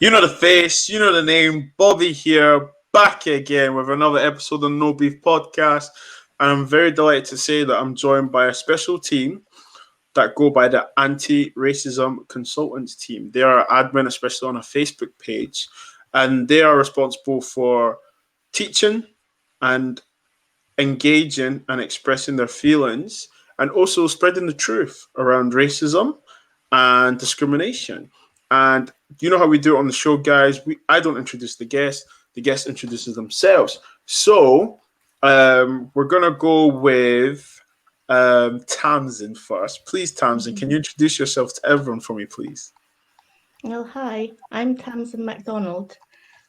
You know the face, you know the name. Bobby here, back again with another episode of No Beef Podcast. And I'm very delighted to say that I'm joined by a special team that go by the Anti-Racism Consultants team. They are admin, especially on a Facebook page, and they are responsible for teaching and engaging and expressing their feelings and also spreading the truth around racism and discrimination. And you know how we do it on the show, guys. I don't introduce the guest introduces themselves. So we're gonna go with Tamsin first. Please, Tamsin, can you introduce yourself to everyone for me, please? Well, hi, I'm Tamsin MacDonald.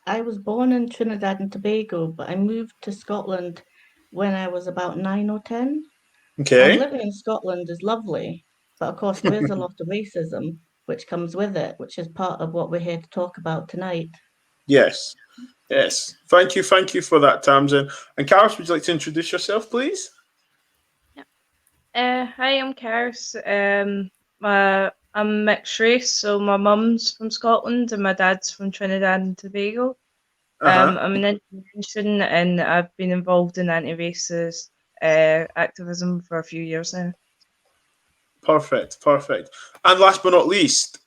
I was born in Trinidad and Tobago, but I moved to Scotland when I was about 9 or 10. And Okay. living in Scotland is lovely, but of course, there is a lot of racism which comes with it, which is part of what we're here to talk about tonight. Yes. Yes. Thank you for that, Tamsin. And Karis, would you like to introduce yourself, please? Hi, I'm Karis. I'm mixed race, so my mum's from Scotland and my dad's from Trinidad and Tobago. Uh-huh. I'm an intervention and I've been involved in anti-racist activism for a few years now. Perfect. And last but not least,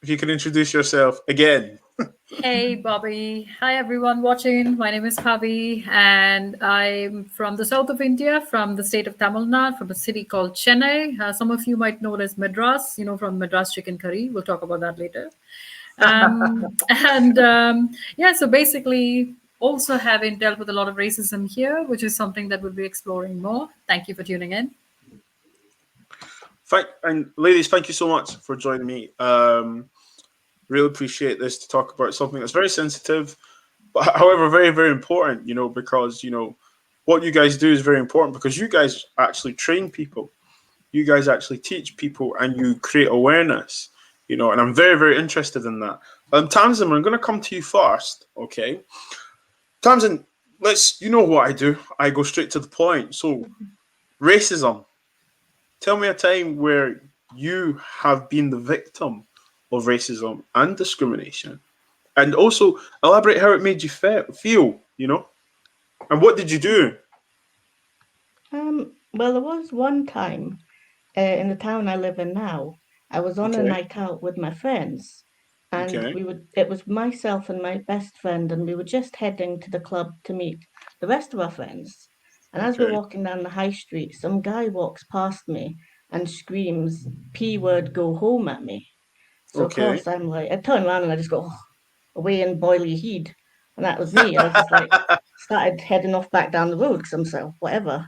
if you can introduce yourself again. Hey, Bobby. Hi, everyone watching. My name is Bobby, and I'm from the south of India, from the state of Tamil Nadu, from a city called Chennai. Some of you might know it as Madras, from Madras chicken curry. We'll talk about that later. Yeah, so basically, also having dealt with a lot of racism here, which is something that we'll be exploring more. Thank you for tuning in. And ladies, thank you so much for joining me. Really appreciate this to talk about something that's very sensitive, but however very very important. Because what you guys do is very important because you guys actually train people, you guys actually teach people, and you create awareness. And I'm very very interested in that. Tamsin, I'm going to come to you first, okay? Tamsin, you know what I do. I go straight to the point. So, racism. Tell me a time where you have been the victim of racism and discrimination, and also elaborate how it made you feel. And what did you do? Well, there was one time in the town I live in now. I was on a Okay. night out with my friends, and Okay. it was myself and my best friend, and we were just heading to the club to meet the rest of our friends. And as we're Okay. walking down the high street, some guy walks past me and screams, P word, go home at me. So, of Okay. course, I'm like, I turn around and I just go, "Oh, away in boily heed." And that was me. I was just like, started heading off back down the road because I'm so, whatever.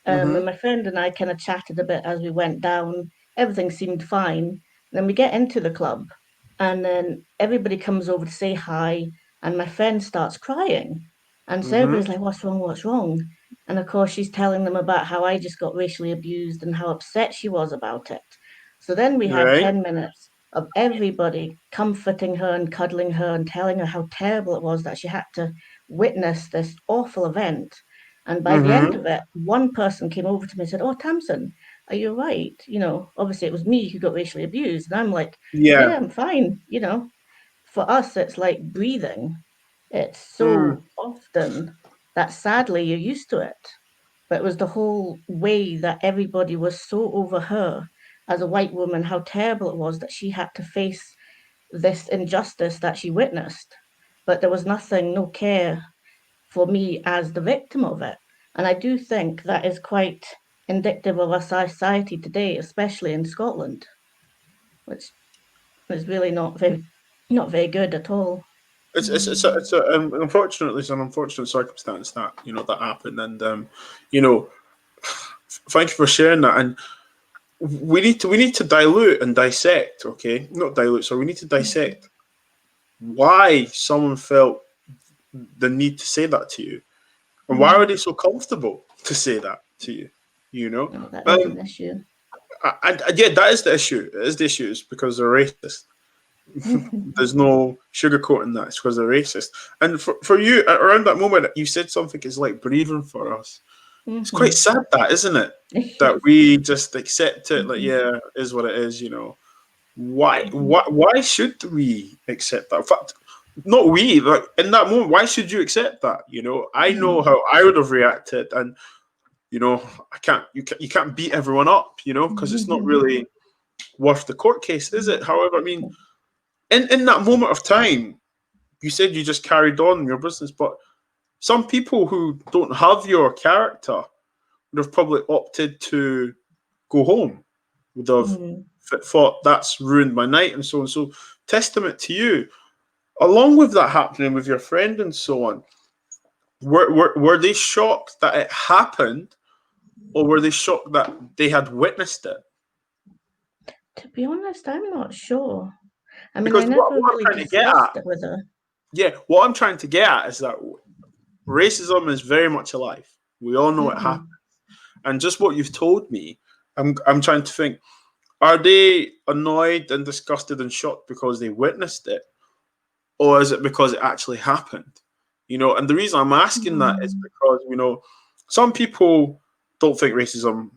Mm-hmm. And my friend and I kind of chatted a bit as we went down. Everything seemed fine. Then we get into the club, and then everybody comes over to say hi, and my friend starts crying. And so Mm-hmm. everybody's like, "What's wrong? What's wrong?" And of course, she's telling them about how I just got racially abused and how upset she was about it. So then we had Right. 10 minutes of everybody comforting her and cuddling her and telling her how terrible it was that she had to witness this awful event. And by the end Mm-hmm. of it, one person came over to me and said, "Oh, Tamsin, are you right?" Obviously it was me who got racially abused. And I'm like, Yeah. "Yeah, I'm fine." For us, it's like breathing. It's Mm. so often that sadly you're used to it. But it was the whole way that everybody was so over her as a white woman, how terrible it was that she had to face this injustice that she witnessed. But there was nothing, no care for me as the victim of it. And I do think that is quite indicative of our society today, especially in Scotland, which is really not very good at all. Unfortunately, it's an unfortunate circumstance that that happened, and you know, thank you for sharing that. And we need to dilute and dissect. Okay, not dilute. So we need to dissect why someone felt the need to say that to you, and why are they so comfortable to say that to you? You know, No, that is um, an issue. yeah, that is the issue. It is the issue. It's because they're racist. There's no sugarcoating that. It's because they're racist. And for you, around that moment, you said something is like breathing for us. It's quite sad, that, isn't it? That Yes. we just accept it, like, yeah, it is what it is. Why should we accept that? In fact, not we, like in that moment, why should you accept that? You know, I know how I would have reacted, and you know, you can't beat everyone up, you know, because it's not really worth the court case, is it? However, I mean, in that moment of time, you said you just carried on your business, but some people who don't have your character would have probably opted to go home, would have thought that's ruined my night and so on. So, testament to you. Along with that happening with your friend and so on, were they shocked that it happened, or were they shocked that they had witnessed it? To be honest, I'm not sure. I mean, Because I never what I'm really trying to get discussed at, it with her. yeah, what I'm trying to get at is that racism is very much alive. We all know it happens, and just what you've told me, I'm trying to think: are they annoyed and disgusted and shocked because they witnessed it, or is it because it actually happened? You know, and the reason I'm asking that is because, you know, some people don't think racism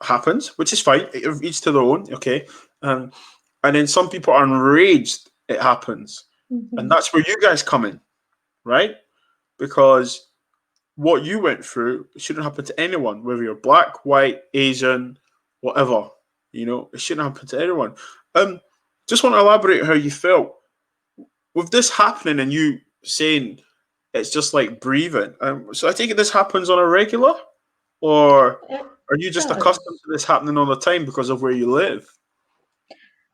happens, which is fine, each to their own, okay. And then some people are enraged it happens, and that's where you guys come in, right? Because what you went through shouldn't happen to anyone, whether you're black, white, Asian, whatever. You know, it shouldn't happen to anyone. Just want to elaborate how you felt with this happening and you saying it's just like breathing. So I take it this happens on a regular, or It are you just accustomed does. to this happening all the time because of where you live?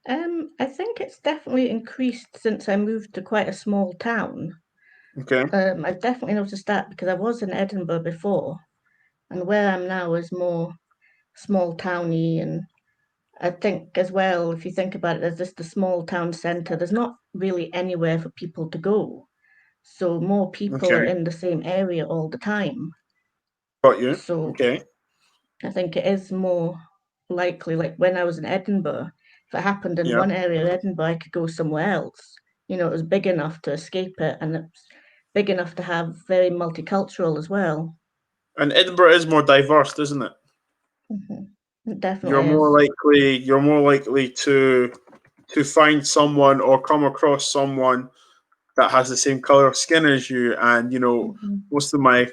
I think it's definitely increased since I moved to quite a small town. Okay. I've definitely noticed that because I was in Edinburgh before, and where I'm now is more small towny. And I think as well, if you think about it, there's just a small town centre. There's not really anywhere for people to go, so more people are Okay. in the same area all the time. Got you. So Okay. I think it is more likely, like when I was in Edinburgh, if it happened in Yeah. one area of Edinburgh, I could go somewhere else. You know, it was big enough to escape it, and it's big enough to have very multicultural as well. And Edinburgh is more diverse, isn't it? It definitely is. You're more likely to find someone or come across someone that has the same color of skin as you. And you know, most of my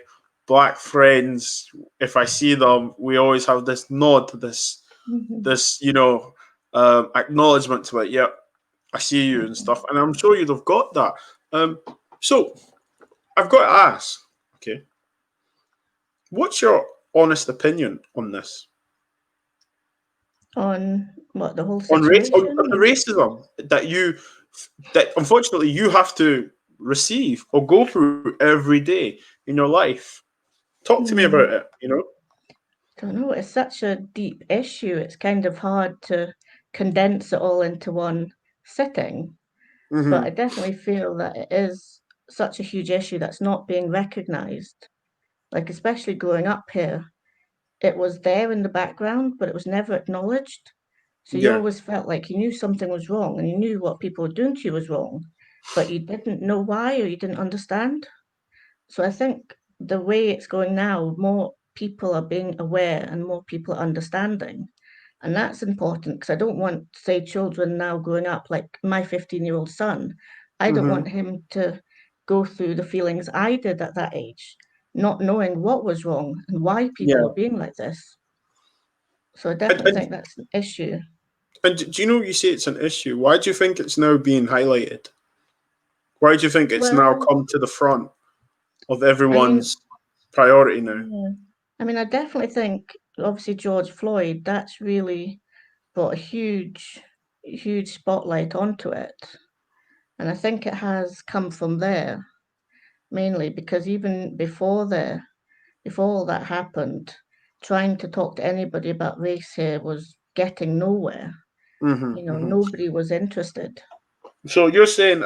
black friends, if I see them, we always have this nod, this you know, acknowledgement to it. Yep, I see you and stuff, and I'm sure you'd have got that. So I've got to ask, okay, what's your honest opinion on this? On what, the whole On race, situation? on the racism that unfortunately you have to receive or go through every day in your life. Talk to me about it. You know. Don't know. It's such a deep issue. It's kind of hard to condense it all into one sitting. But I definitely feel that it is such a huge issue that's not being recognized. Like, especially growing up here, it was there in the background, but it was never acknowledged. So you Yeah. always felt like you knew something was wrong and you knew what people were doing to you was wrong, but you didn't know why or you didn't understand. So I think the way it's going now, more people are being aware and more people are understanding. And that's important because I don't want, say, children now growing up, like my 15-year-old son, I don't want him to go through the feelings I did at that age, not knowing what was wrong and why people Yeah. were being like this. So I And, definitely and, think that's an issue. and do you know, you say it's an issue? Why do you think it's now being highlighted? Why do you think it's now Well, come to the front of I mean, everyone's priority now? yeah. I mean, I definitely think obviously George Floyd, that's really brought a huge spotlight onto it. And I think it has come from there mainly because even before all that happened, trying to talk to anybody about race here was getting nowhere. You know, nobody was interested. So you're saying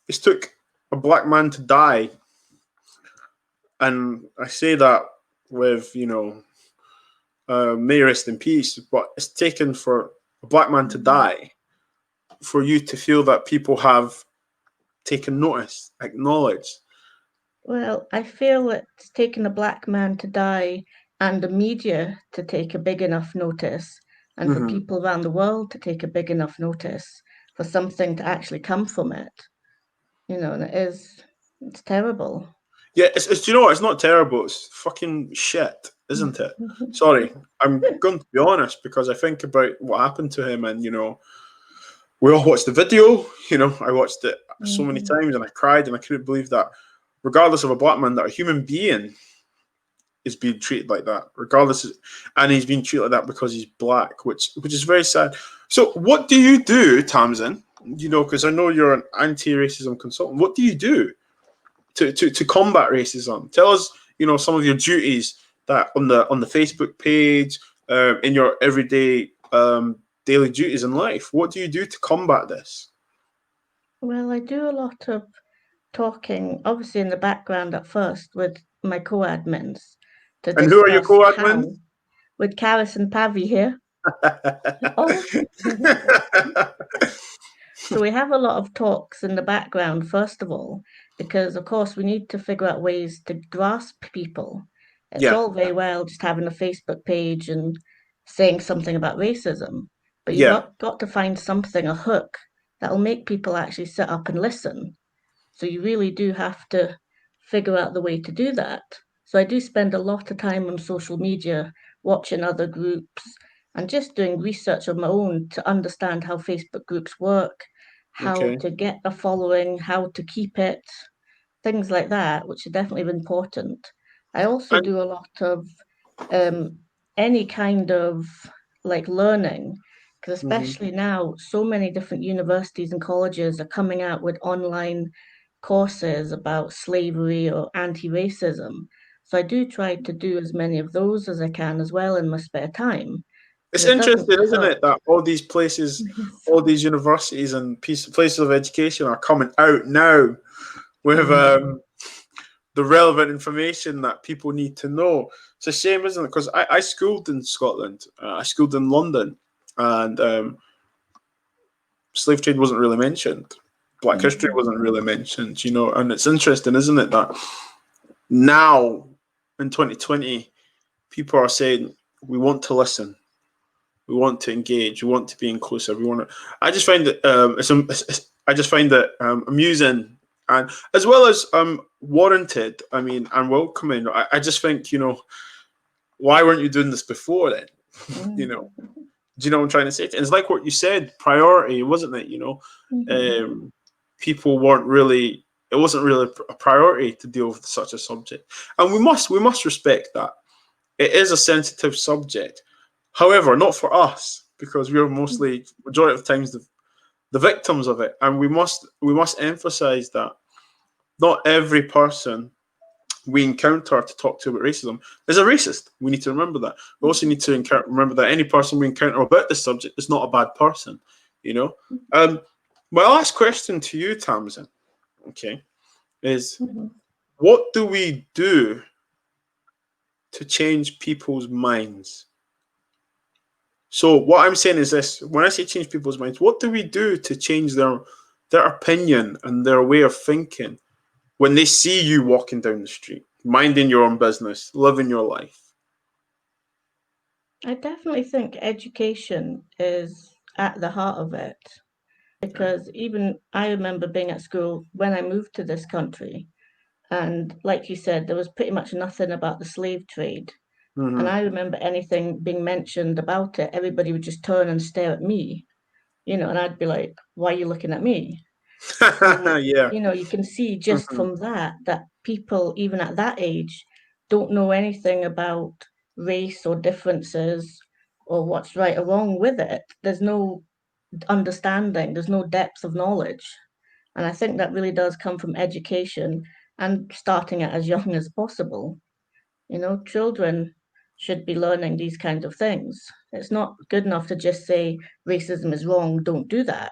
it took a black man to die, and I say that with, you know, may rest in peace, but it's taken for a black man to die for you to feel that people have taken notice, acknowledged. Well, I feel it's taken a black man to die and the media to take a big enough notice and for people around the world to take a big enough notice for something to actually come from it. and it's terrible. Yeah, it's you know what? It's not terrible. It's fucking shit, isn't it? Sorry, I'm going to be honest because I think about what happened to him, and we all watched the video. I watched it so many times, and I cried, and I couldn't believe that, regardless of a black man, that a human being is being treated like that. And he's being treated like that because he's black, which is very sad. So, what do you do, Tamsin? Because I know you're an anti-racism consultant. What do you do to combat racism? Tell us, some of your duties that on the Facebook page, in your everyday daily duties in life. What do you do to combat this? Well, I do a lot of talking, obviously in the background at first with my co-admins to And who are your discuss co-admins? how, with Karis and Pavi here. Oh. So we have a lot of talks in the background, first of all, because of course we need to figure out ways to grasp people. It's Yeah. all very well just having a Facebook page and saying something about racism, but Yeah. you've got to find something, a hook, that'll make people actually sit up and listen. So you really do have to figure out the way to do that. So I do spend a lot of time on social media, watching other groups, and just doing research on my own to understand how Facebook groups work, how Okay. to get a following, how to keep it, things like that, which are definitely important. I also do a lot of any kind of learning, because especially now, so many different universities and colleges are coming out with online courses about slavery or anti-racism. So I do try to do as many of those as I can as well in my spare time. It's It doesn't interesting, isn't hurt. it, that all these places, all these universities and places of education are coming out now with the relevant information that people need to know. It's a shame, isn't it? Because I schooled in Scotland. I schooled in London, and slave trade wasn't really mentioned. Black history wasn't really mentioned, and it's interesting, isn't it, that now in 2020, people are saying, we want to listen. We want to engage. We want to be inclusive. We want to. I just find it. I just find it amusing, and as well as warranted. I mean, and welcoming. I just think, why weren't you doing this before then? Do you know what I'm trying to say? It's like what you said. Priority, wasn't it? People weren't really. It wasn't really a priority to deal with such a subject, and we must respect that. It is a sensitive subject. However, not for us, because we're mostly, majority of the times, the victims of it. And we must emphasize that not every person we encounter to talk to about racism is a racist. We need to remember that. We also need to remember that any person we encounter about this subject is not a bad person, My last question to you, Tamsin, okay, is what do we do to change people's minds? So what I'm saying is this: when I say change people's minds, what do we do to change their opinion and their way of thinking when they see you walking down the street, minding your own business, living your life? I definitely think education is at the heart of it, because even I remember being at school when I moved to this country, and like you said, there was pretty much nothing about the slave trade. And I remember anything being mentioned about it, everybody would just turn and stare at me, and I'd be like, why are you looking at me? So, Yeah. you can see just from that people, even at that age, don't know anything about race or differences or what's right or wrong with it. There's no understanding, there's no depth of knowledge. And I think that really does come from education and starting it as young as possible. Children should be learning these kinds of things. It's not good enough to just say racism is wrong, don't do that.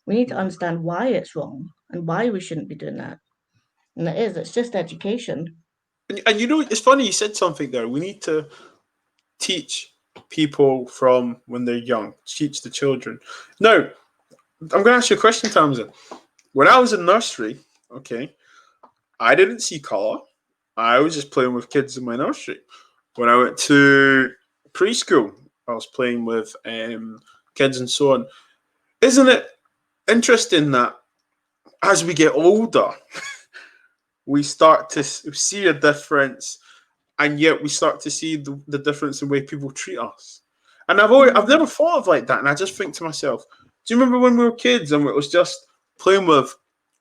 We need to understand why it's wrong and why we shouldn't be doing that. And it's just education. And it's funny you said something there. We need to teach people from when they're young, teach the children. Now, I'm going to ask you a question, Tamsin. When I was in nursery, okay, I didn't see colour. I was just playing with kids in my nursery. When I went to preschool, I was playing with kids and so on. Isn't it interesting that as we get older, we start to see a difference, and yet we start to see the difference in the way people treat us. And I've never thought of like that, and I just think to myself, do you remember when we were kids and it was just playing with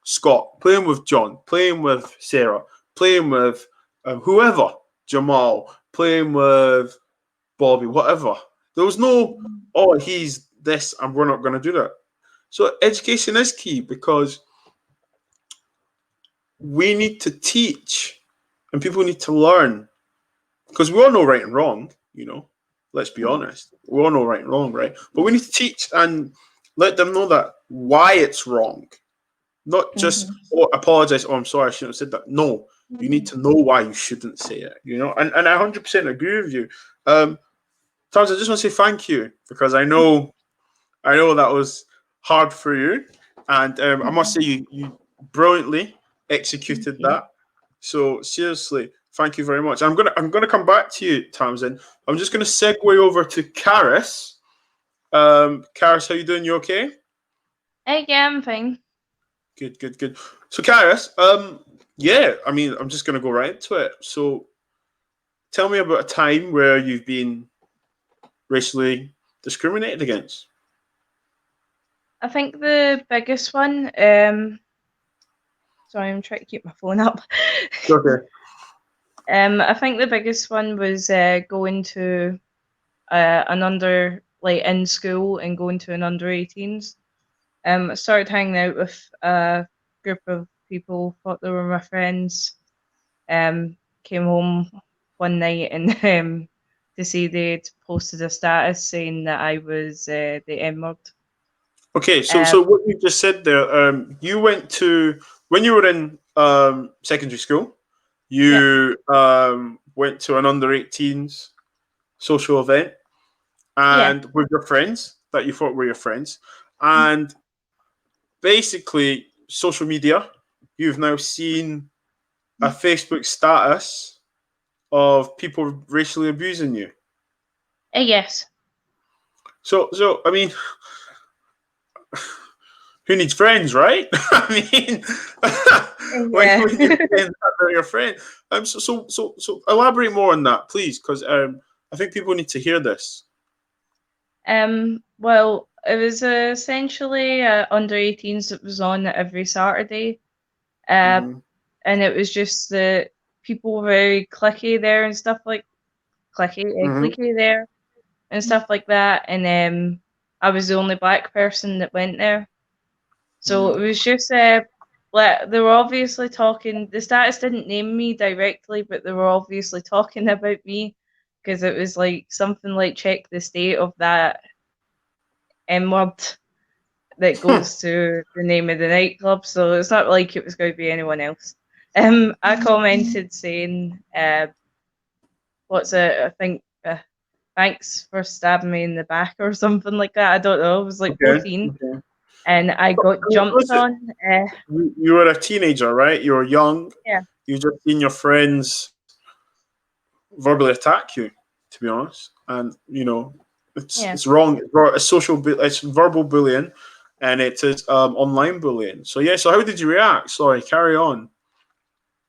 Scott, playing with John, playing with Sarah, playing with whoever, Jamal, playing with Bobby, whatever. There was no, oh, he's this and we're not going to do that. So education is key, because we need to teach and people need to learn, because we all know right and wrong, let's be honest. We all know right and wrong, right? But we need to teach and let them know that why it's wrong. Not just apologize. Oh, I'm sorry, I shouldn't have said that. No, you need to know why you shouldn't say it. And I 100% agree with you. Tams, I just want to say thank you, because I know that was hard for you, and I must say you brilliantly executed that. So seriously, thank you very much. I'm gonna come back to you, Tamsin. I'm just gonna segue over to Karis. Karis, how you doing? You okay? Yeah, I'm fine. Good. So, Karis, yeah, I mean, I'm just going to go right into it. So, tell me about a time where you've been racially discriminated against. I think the biggest one, sorry, I'm trying to keep my phone up. Okay. I think the biggest one was going to in school and going to an under 18s. I started hanging out with a group of people, thought they were my friends. Came home one night and to see they'd posted a status saying that I was the N-word. Okay, so what you just said there, you went to, when you were in secondary school, you went to an under 18s social event and with your friends that you thought were your friends, and basically social media, you've now seen a Facebook status of people racially abusing you. Yes. So I mean, who needs friends, right? I mean, when you friends are your friend. So elaborate more on that, please, because I think people need to hear this. Well, it was essentially under 18s that was on every Saturday, and it was just the people were very cliquey there and stuff like cliquey there and stuff like that, and I was the only black person that went there, so it was just they were obviously talking. The status didn't name me directly, but they were obviously talking about me, because it was like something like, check the state of that N-word that goes to the name of the nightclub. So it's not like it was going to be anyone else. I commented saying, I think, thanks for stabbing me in the back or something like that. I don't know. It was like 14. Okay. And I got jumped on. You were a teenager, right? You were young. Yeah. You just seen your friends verbally attack you, to be honest. And, it's wrong. It's verbal bullying, and it is online bullying. So so how did you react? Sorry, carry on.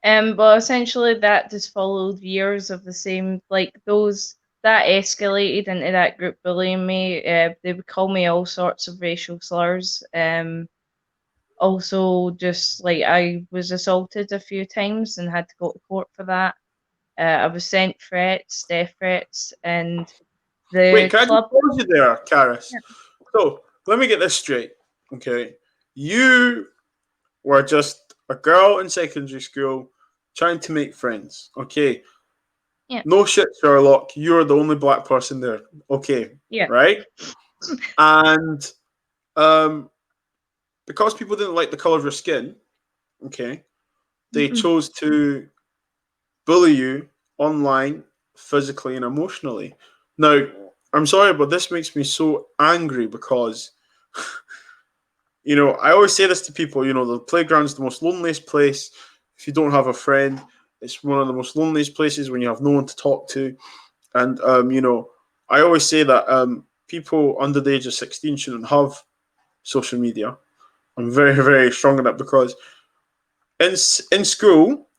But essentially that just followed years of the same, like those that escalated into that group bullying me. They would call me all sorts of racial slurs. Also, just like I was assaulted a few times and had to go to court for that. I was sent threats, death threats, and the Wait, can club. I just pause you there, Karis? Yeah. So let me get this straight. Okay, you were just a girl in secondary school trying to make friends. Okay. Yeah. No shit, Sherlock. You're the only black person there. Okay. Yeah. Right? And because people didn't like the color of your skin, okay, they chose to bully you online, physically and emotionally. Now, I'm sorry, but this makes me so angry because, I always say this to people, the playground's the most loneliest place. If you don't have a friend, it's one of the most loneliest places when you have no one to talk to. And, I always say that people under the age of 16 shouldn't have social media. I'm very, very strong on that because in school,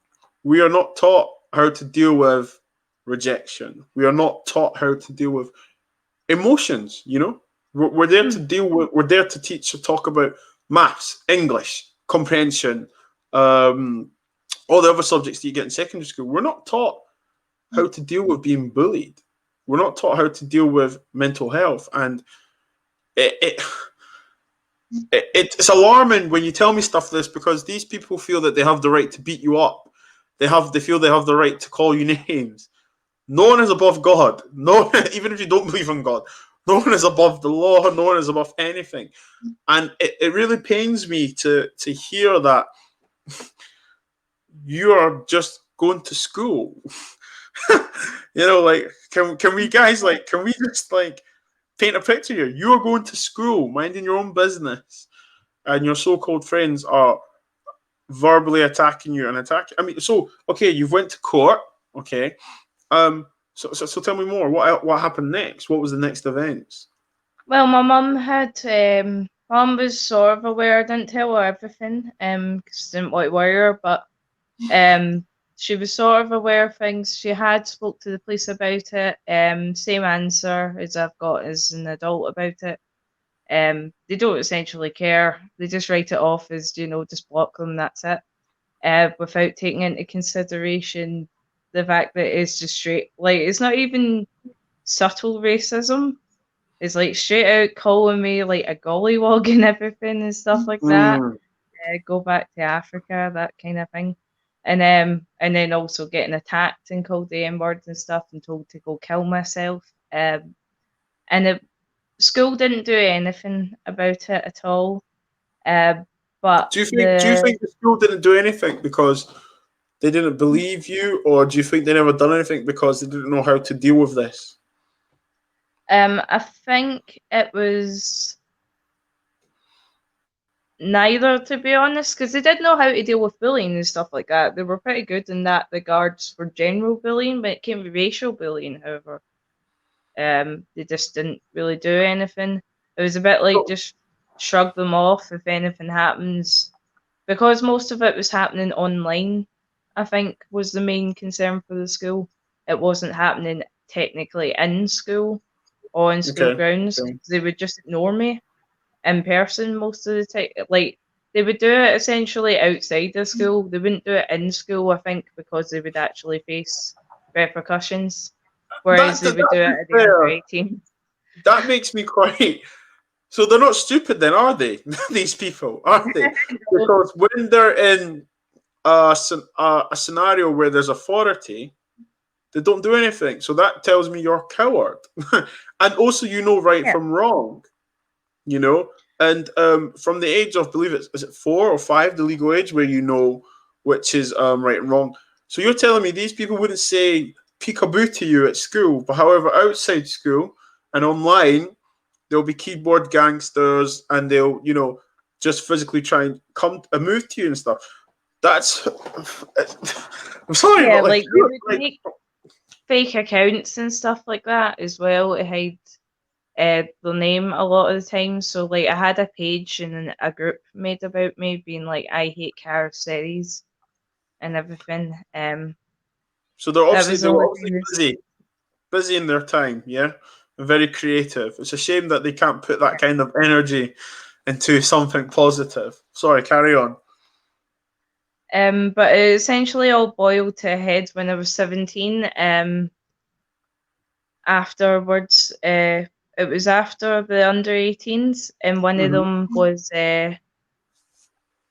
we are not taught how to deal with rejection. We are not taught how to deal with emotions. We're there to deal with. We're there to teach or talk about maths, English, comprehension, all the other subjects that you get in secondary school. We're not taught how to deal with being bullied. We're not taught how to deal with mental health, and it's alarming when you tell me stuff like this because these people feel that they have the right to beat you up. They feel they have the right to call you names. No one is above God. No, even if you don't believe in God, no one is above the law. No one is above anything. And it really pains me to hear that you are just going to school. Can we guys can we just paint a picture here? You are going to school, minding your own business, and your so-called friends are verbally attacking you and attacking. I mean, so okay, you've went to court, okay. So tell me more. What happened next? What was the next events? Well, my mum mum was sort of aware. I didn't tell her everything, because I didn't want to worry her, but she was sort of aware of things. She had spoke to the police about it. Same answer as I've got as an adult about it. They don't essentially care. They just write it off as, just block them, that's it. Without taking into consideration the fact that it's just straight, it's not even subtle racism. It's straight out calling me a gollywog and everything and stuff like that. Go back to Africa, that kind of thing. And then also getting attacked and called the N-words and stuff and told to go kill myself. And school didn't do anything about it at all. But do you think the school didn't do anything because they didn't believe you, or do you think they never done anything because they didn't know how to deal with this? I think it was neither, to be honest, because they did know how to deal with bullying and stuff like that. They were pretty good in that regards for general bullying, but it came to racial bullying, however. They just didn't really do anything. It was a bit just shrug them off if anything happens. Because most of it was happening online, I think, was the main concern for the school. It wasn't happening technically in school or in school grounds. Okay. They would just ignore me in person most of the time. They would do it essentially outside the school. They wouldn't do it in school, I think, because they would actually face repercussions. Whereas they would do it at the under 18. That makes me quite. So they're not stupid then, are they? These people, aren't they? Because when they're in a scenario where there's authority, they don't do anything. So that tells me you're a coward. And also right from wrong. And from the age of, I believe is it 4 or 5, the legal age, where which is right and wrong. So you're telling me these people wouldn't say peekaboo to you at school, but however, outside school and online, there'll be keyboard gangsters and they'll, just physically try and move to you and stuff. That's, I'm sorry, yeah, but they would make fake accounts and stuff like that as well to hide the name a lot of the time. So I had a page and a group made about me being I hate carousels and everything. So they're obviously busy in their time, yeah? Very creative. It's a shame that they can't put that kind of energy into something positive. Sorry, carry on. But it essentially all boiled to a head when I was 17. Afterwards, it was after the under 18s, and one of them was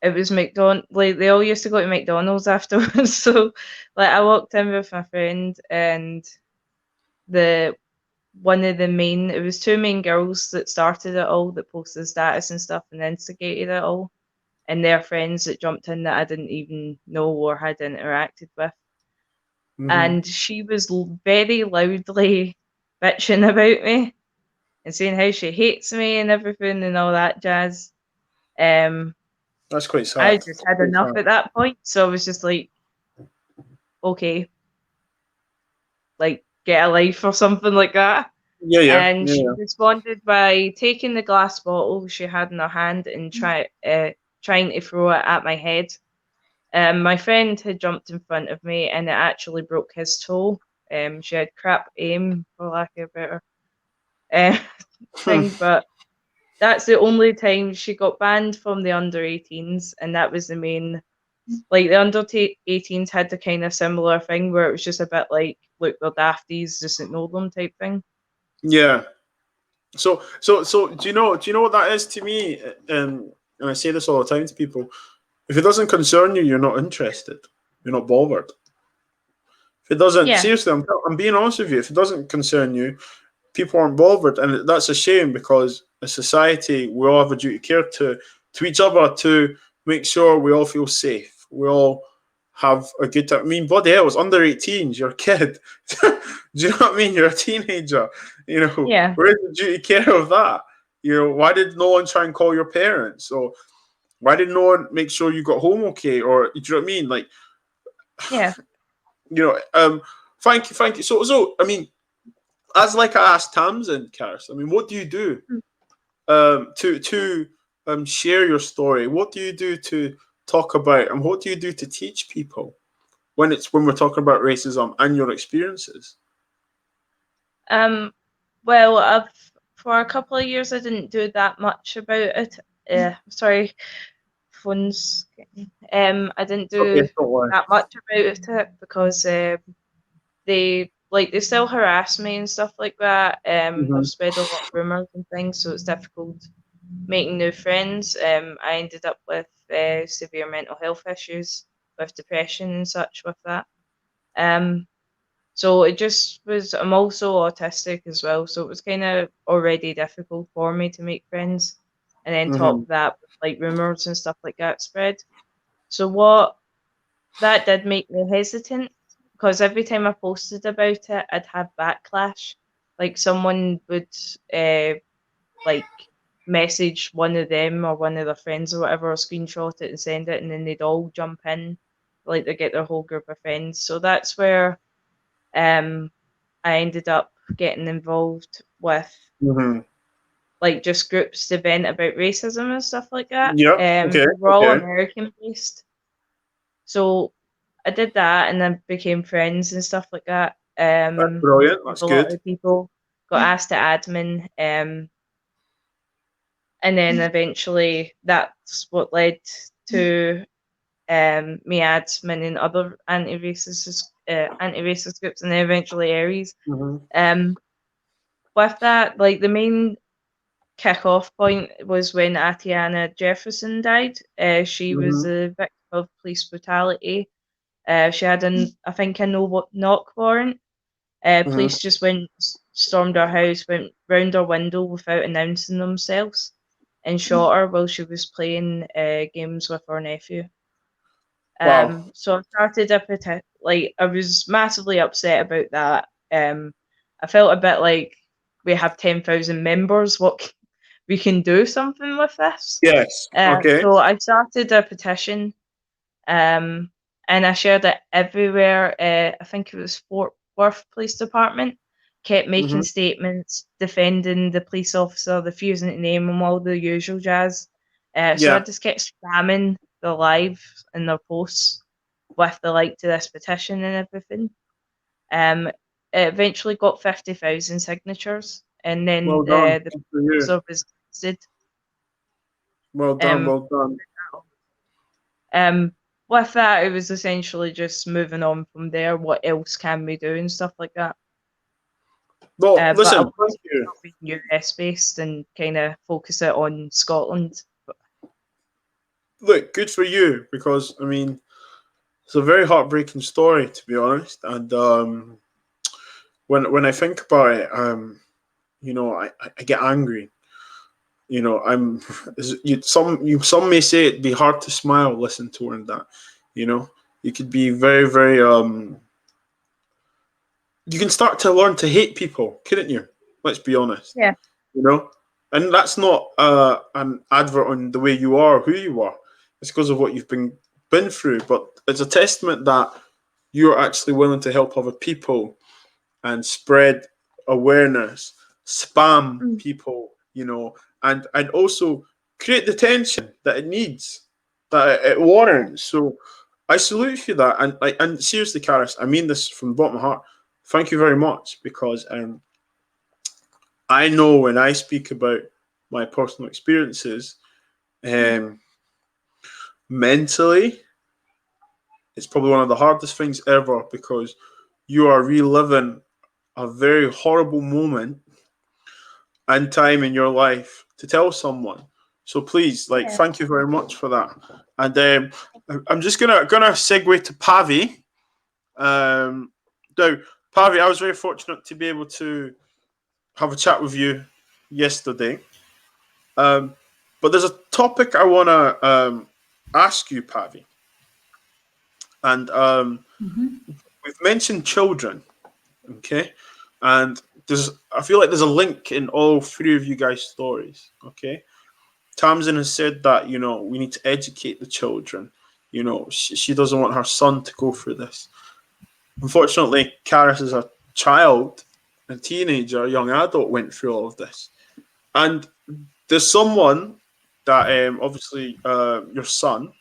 it was McDonald's. They all used to go to McDonald's afterwards. So I walked in with my friend, and it was 2 main girls that started it all, that posted status and stuff and instigated it all, and their friends that jumped in that I didn't even know or had interacted with. And she was very loudly bitching about me and saying how she hates me and everything and all that jazz. That's quite sad. I just had enough at that point, so I was just okay, get a life or something like that. Yeah. And she responded by taking the glass bottle she had in her hand and trying to throw it at my head. My friend had jumped in front of me, and it actually broke his toe. She had crap aim, for lack of a better thing, but that's the only time she got banned from the under-18s, and that was the main. Like, the under-18s had the kind of similar thing where it was just a bit like, look, they're dafties, just ignore them type thing. Yeah. So do you know what that is to me? And I say this all the time to people: if it doesn't concern you, you're not interested. You're not bothered. If it doesn't, seriously, I'm being honest with you. If it doesn't concern you, people aren't bothered, and that's a shame, because as society, we all have a duty of care to each other, to make sure we all feel safe. We all have a good time. I mean, bloody hell, it's under 18s. You're a kid. Do you know what I mean? You're a teenager. You know, where's the duty of care of that? You know, why did no one try and call your parents? Or why did no one make sure you got home okay? Or, do you know what I mean? Like, you know, thank you. So, I mean, as like I asked Tamsin, Karis, I mean, what do you do to share your story? What do you do to talk about, and what do you do to teach people when we're talking about racism and your experiences? Well, for a couple of years I didn't do that much about it. Sorry, phone's getting. I didn't do that much about it because they still harass me and stuff like that. They've spread a lot of rumors and things, so it's difficult making new friends. I ended up with severe mental health issues, with depression and such with that. So it just was, I'm also autistic as well, so it was kind of already difficult for me to make friends. And then top of that, like rumors and stuff like that spread. So what that did make me hesitant, because every time I posted about it, I'd have backlash. Like someone would like message one of them or one of their friends or whatever, or screenshot it and send it, and then they'd all jump in, like they get their whole group of friends. So that's where I ended up getting involved with like just groups to vent about racism and stuff like that. We're all American based. So I did that and then became friends and stuff like that. That's brilliant. That's a good. lot of people got asked to admin. And then eventually that's what led to me admin other anti-racist groups, and then eventually Aries. With that, like the main kick-off point was when Atiana Jefferson died. She was a victim of police brutality. She had I think a no-knock warrant. Police just stormed her house, went round her window without announcing themselves, and shot her while she was playing games with her nephew. Wow. So I started a petition. Like, I was massively upset about that. I felt a bit like we have 10,000 members. What we can do something with this? Yes. Okay. So I started a petition, and I shared it everywhere. I think it was Fort Worth Police Department kept making statements defending the police officer, refusing to name him, all the usual jazz. So I just kept spamming the live and their posts with the like to this petition and everything. It eventually got 50,000 signatures, and then the officer was arrested. Well done. With that, it was essentially just moving on from there. What else can we do and stuff like that? Well, listen, thank you. US based and kind of focus it on Scotland. Look, good for you, because I mean, it's a very heartbreaking story, to be honest. And when I think about it, you know, I get angry. You know, some may say it'd be hard to smile listen to that. You know, you could be very, very you can start to learn to hate people, couldn't you? Let's be honest. Yeah. You know, and that's not an advert on the way you are, who you are. It's because of what you've been through. But it's a testament that you're actually willing to help other people and spread awareness spam people, and also create the tension that it needs, that it warrants. So I salute you that, and seriously, Karis, I mean this from the bottom of my heart. Thank you very much, because I know when I speak about my personal experiences, mentally, it's probably one of the hardest things ever, because you are reliving a very horrible moment and time in your life to tell someone. So please, thank you very much for that. And I'm just gonna segue to Pavi. Now, Pavi, I was very fortunate to be able to have a chat with you yesterday. But there's a topic I want to ask you, Pavi. And we've mentioned children, okay? And I feel like there's a link in all three of you guys' stories, okay? Tamsin has said that, we need to educate the children. She doesn't want her son to go through this. Unfortunately, Karis is a child, a teenager, a young adult, went through all of this. And there's someone that, obviously, your son,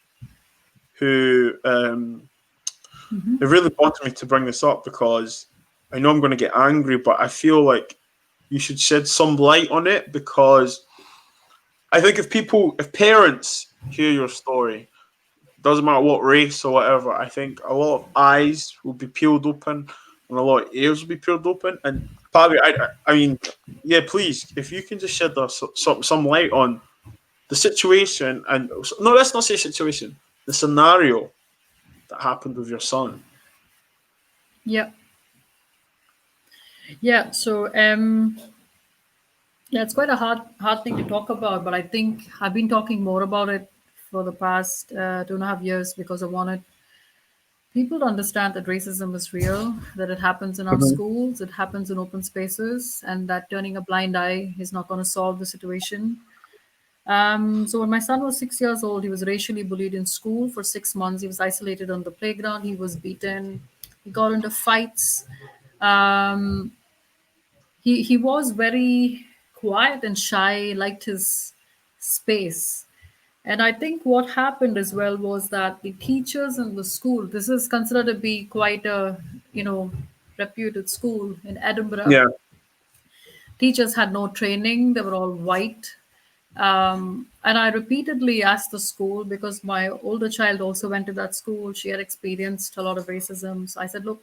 who it really bothered me to bring this up, because I know I'm going to get angry, but I feel like you should shed some light on it, because I think if parents hear your story, doesn't matter what race or whatever, I think a lot of eyes will be peeled open and a lot of ears will be peeled open. And Pavi, I mean, yeah, please, if you can just shed some light on the situation, and no, let's not say situation, the scenario that happened with your son. Yeah. So it's quite a hard thing to talk about, but I think I've been talking more about it for the past 2.5 years, because I wanted people to understand that racism is real, that it happens in our schools, it happens in open spaces, and that turning a blind eye is not going to solve the situation. So when my son was 6 years old, he was racially bullied in school for 6 months. He was isolated on the playground. He was beaten. He got into fights. He was very quiet and shy, liked his space. And I think what happened as well was that the teachers in the school, this is considered to be quite a, reputed school in Edinburgh. Yeah. Teachers had no training. They were all white. And I repeatedly asked the school, because my older child also went to that school. She had experienced a lot of racism. So I said, look,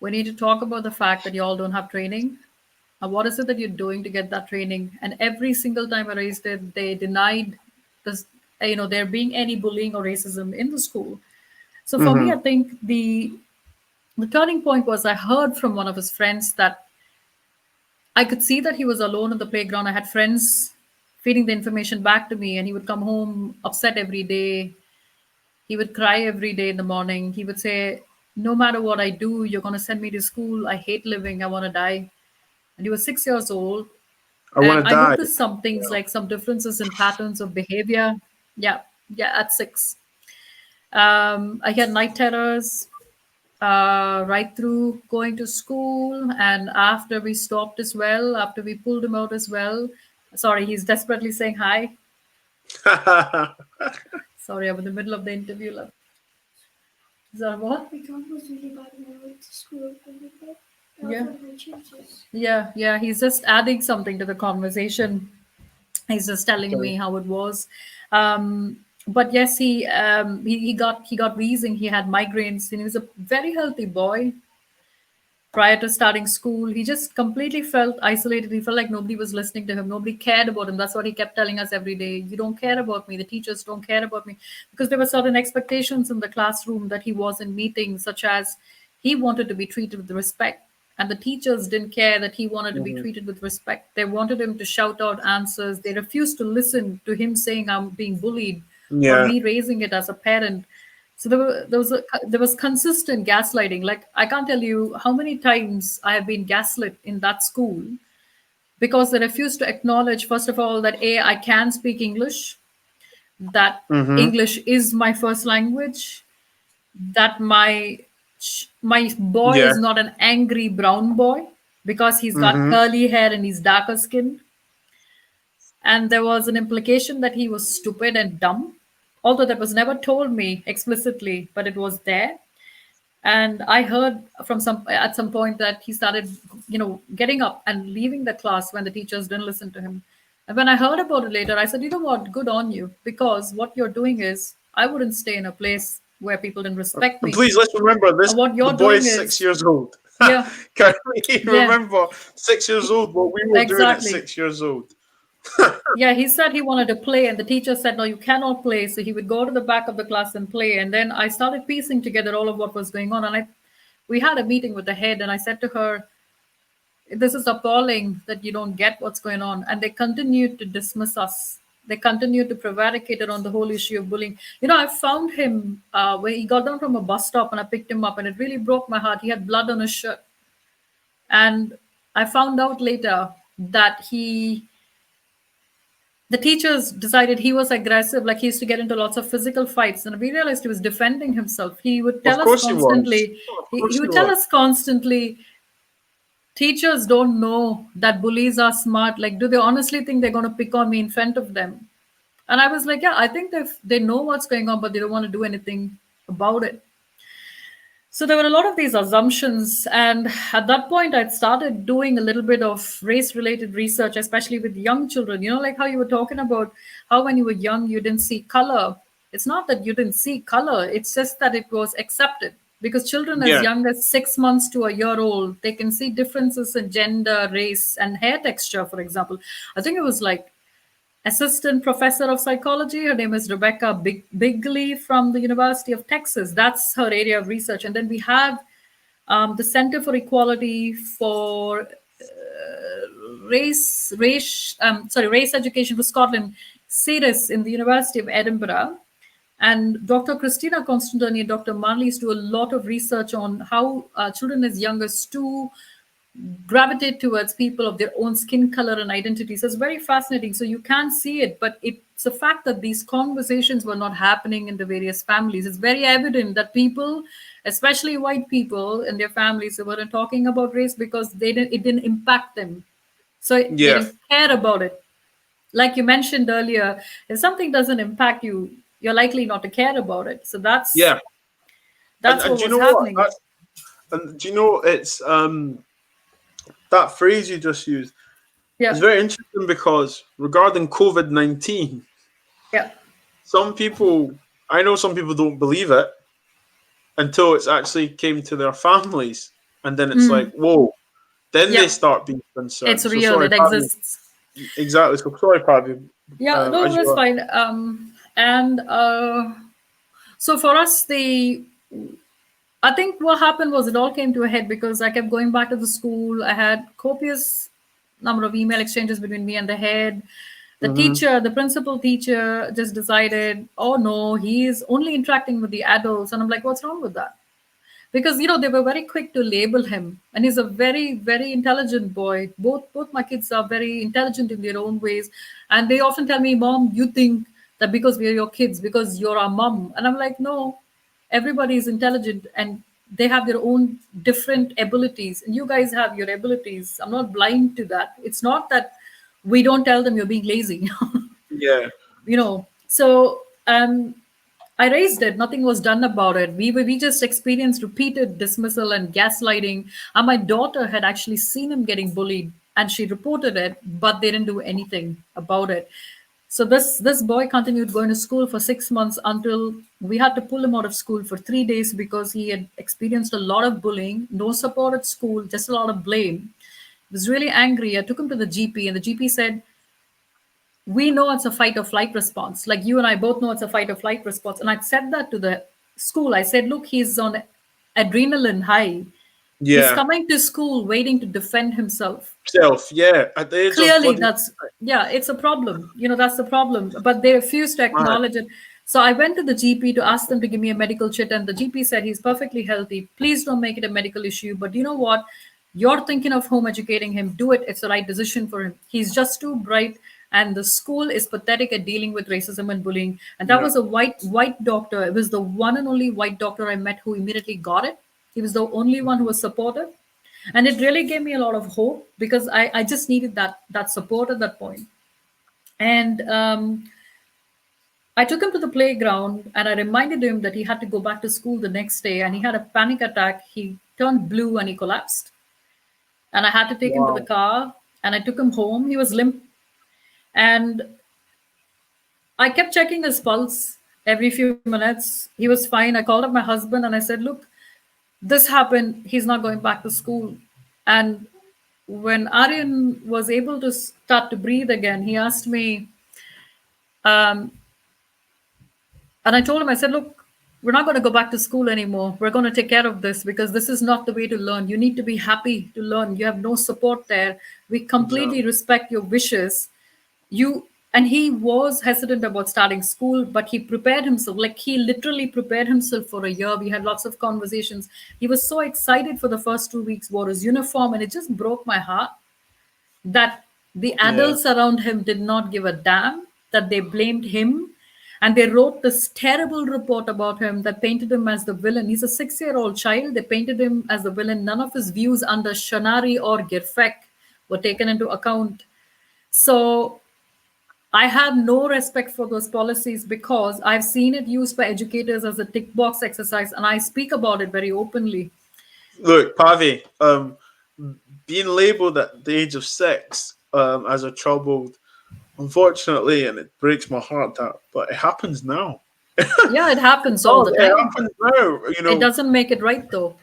we need to talk about the fact that you all don't have training. What is it that you're doing to get that training? And every single time I raised it, they denied this, there being any bullying or racism in the school. So for me, I think the turning point was, I heard from one of his friends that I could see that he was alone on the playground. I had friends feeding the information back to me, and he would come home upset every day. He would cry every day in the morning. He would say, no matter what I do, you're going to send me to school. I hate living. I want to die. And he was 6 years old. I want to die. I noticed some things, like some differences in patterns of behavior. Yeah, at 6. I had night terrors right through going to school. And after we stopped as well, after we pulled him out as well. Sorry, he's desperately saying hi. Sorry, I'm in the middle of the interview. Is that what? My dog was really bad when I went to school. Yeah. He's just adding something to the conversation. He's just telling me how it was. But yes, he got wheezing. He had migraines, and he was a very healthy boy. Prior to starting school, he just completely felt isolated. He felt like nobody was listening to him. Nobody cared about him. That's what he kept telling us every day. You don't care about me. The teachers don't care about me. Because there were certain expectations in the classroom that he wasn't meeting, such as he wanted to be treated with respect. And the teachers didn't care that he wanted to be treated with respect. They wanted him to shout out answers. They refused to listen to him saying, I'm being bullied, or me raising it as a parent. So there was consistent gaslighting. Like, I can't tell you how many times I have been gaslit in that school, because they refused to acknowledge, first of all, that I can speak English, that English is my first language, that my boy is not an angry brown boy. because he's got curly hair and he's darker skinned. And there was an implication that he was stupid and dumb, although that was never told me explicitly, but it was there. And I heard from at some point that he started, getting up and leaving the class when the teachers didn't listen to him. And when I heard about it later, I said, you know what, good on you, because what you're doing is, I wouldn't stay in a place where people didn't respect me. Please, let's remember this. And what you're the boy doing is is 6 years old. Yeah. Can we remember 6 years old what we were doing at Exactly. 6 years old? Yeah, he said he wanted to play, and the teacher said, no, you cannot play. So he would go to the back of the class and play. And then I started piecing together all of what was going on. And we had a meeting with the head, and I said to her, this is appalling that you don't get what's going on. And they continued to dismiss us. They continued to prevaricate it on the whole issue of bullying. I found him when he got down from a bus stop, and I picked him up, and it really broke my heart. He had blood on his shirt. And I found out later that the teachers decided he was aggressive, like he used to get into lots of physical fights, and we realized he was defending himself. He would tell us constantly, he would tell us constantly, teachers don't know that bullies are smart. Like, do they honestly think they're going to pick on me in front of them? And I was like, yeah, I think they know what's going on, but they don't want to do anything about it. So there were a lot of these assumptions. And at that point, I'd started doing a little bit of race-related research, especially with young children. Like how you were talking about how when you were young, you didn't see color. It's not that you didn't see color. It's just that it was accepted. Because children as young as 6 months to a year old, they can see differences in gender, race, and hair texture, for example. I think it was like assistant professor of psychology. Her name is Rebecca Bigley from the University of Texas. That's her area of research. And then we have the Center for Equality for Race Education for Scotland, CERIS, in the University of Edinburgh. And Dr. Christina Constantini and Dr. Marlies do a lot of research on how children as young as 2 gravitate towards people of their own skin color and identity. So it's very fascinating. So you can see it, but it's a fact that these conversations were not happening in the various families. It's very evident that people, especially white people and their families, they weren't talking about race because it didn't impact them. So they didn't care about it. Like you mentioned earlier, if something doesn't impact you, you're likely not to care about it. So that's what was happening. And do you know, it's that phrase you just used. Yeah. It's very interesting because regarding COVID-19, I know some people don't believe it until it's actually came to their families. And then it's like, whoa. Then they start being concerned. It's real. It exists. Exactly. So sorry, Pavi. Yeah, no, that's fine. And so for us, I think what happened was it all came to a head because I kept going back to the school. I had copious number of email exchanges between me and the head. The teacher, the principal teacher, just decided, oh no, he's only interacting with the adults. And I'm like, what's wrong with that? Because, they were very quick to label him. And he's a very, very intelligent boy. Both my kids are very intelligent in their own ways. And they often tell me, Mom, you think that because we are your kids, because you're our mom. And I'm like, no, everybody is intelligent and they have their own different abilities. And you guys have your abilities. I'm not blind to that. It's not that we don't tell them you're being lazy. Yeah. So I raised it. Nothing was done about it. We just experienced repeated dismissal and gaslighting. And my daughter had actually seen him getting bullied and she reported it, but they didn't do anything about it. So this boy continued going to school for 6 months until we had to pull him out of school for 3 days because he had experienced a lot of bullying, no support at school, just a lot of blame. He was really angry. I took him to the GP and the GP said, we know it's a fight or flight response. Like you and I both know it's a fight or flight response. And I said that to the school. I said, look, he's on adrenaline high. Yeah. He's coming to school waiting to defend himself. At the age Clearly, of it's a problem. That's the problem. But they refuse to acknowledge it. So I went to the GP to ask them to give me a medical chit. And the GP said, he's perfectly healthy. Please don't make it a medical issue. But you know what? You're thinking of home educating him. Do it. It's the right decision for him. He's just too bright. And the school is pathetic at dealing with racism and bullying. And that was a white doctor. It was the one and only white doctor I met who immediately got it. He was the only one who was supportive. And it really gave me a lot of hope because I just needed that support at that point. And I took him to the playground and I reminded him that he had to go back to school the next day, and he had a panic attack. He turned blue and he collapsed. And I had to take him to the car and I took him home. He was limp. And I kept checking his pulse every few minutes. He was fine. I called up my husband and I said, look, this happened. He's not going back to school. And when Aryan was able to start to breathe again, he asked me, and I told him, I said, look, we're not going to go back to school anymore. We're going to take care of this because this is not the way to learn. You need to be happy to learn. You have no support there. We completely respect your wishes. And he was hesitant about starting school, but he prepared himself. Like, he literally prepared himself for a year. We had lots of conversations. He was so excited for the first 2 weeks, wore his uniform, and it just broke my heart that the adults around him did not give a damn, that they blamed him. And they wrote this terrible report about him that painted him as the villain. He's a 6-year-old child. They painted him as the villain. None of his views under Shanari or Girfek were taken into account. So I have no respect for those policies because I've seen it used by educators as a tick box exercise, and I speak about it very openly. Look, Pavi, being labelled at the age of 6 as a troubled, unfortunately, and it breaks my heart but it happens now. Yeah, it happens all the time. It happens now. You know, it doesn't make it right, though.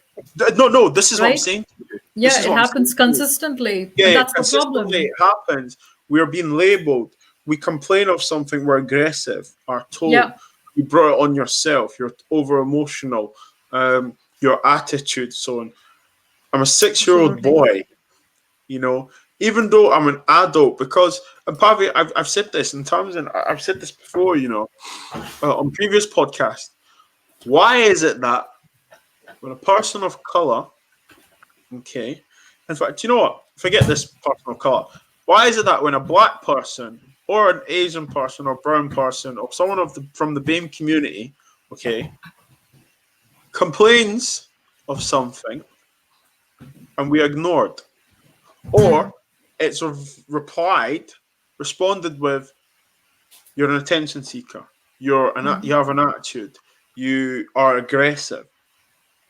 No, this is what I'm Right? saying to you. Yeah, This is it what I'm happens saying to you. consistently. Yeah, That's the problem. consistently it happens. We're being labelled. We complain of something, we're aggressive, are told. Yeah. You brought it on yourself, you're over emotional, your attitude, so on. I'm a 6-year-old Absolutely. boy, you know, even though I'm an adult, because, and Pavi, I've said this in terms, and I've said this before, you know, on previous podcasts. Why is it that when a person of color, okay, in fact, you know what? Forget this person of color. Why is it that when a black person or an Asian person or brown person or someone from the BAME community, okay, complains of something and we ignored, or it's responded with, you're an attention seeker, you have an attitude, you are aggressive.